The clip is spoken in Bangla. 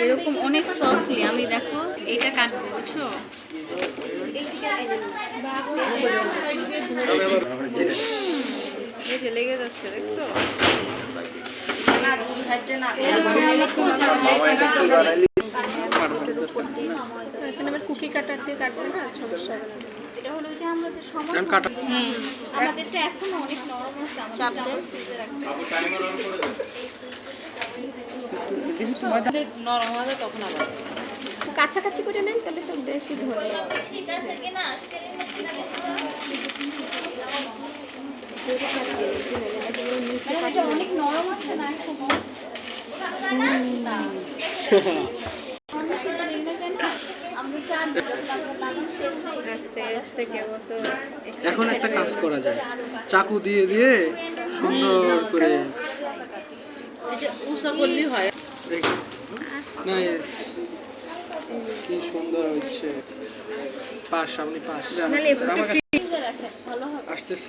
এরকম অনেক সফটলি আমি দেখো এটা কাটবো বুঝছো, এই যে লেগে যাচ্ছে দেখছো। এখানে আবার কুকি কাটার দিয়ে কাটবে না, সমস্যা হবে না। এটা হলো যে আমরা যে সময় আমাদেরটা এখনো অনেক নরম আছে, চাপ দেন নরম হবে তখন আবার কাছাকাছি করে নেন তাহলে তো বেশি ধরে। ঠিক আছে কিনা আজকে এটা অনেক নরম আছে না এখনো। আস্তে আস্তে কেবল তো এখন একটা কাজ করা যায়, চাকু দিয়ে দিয়ে সুন্দর করে উঁচা করলেই হয়। নাইস, কি সুন্দর হচ্ছে। পাশ সামনে পাশ ভালো হবে। আসতেছে।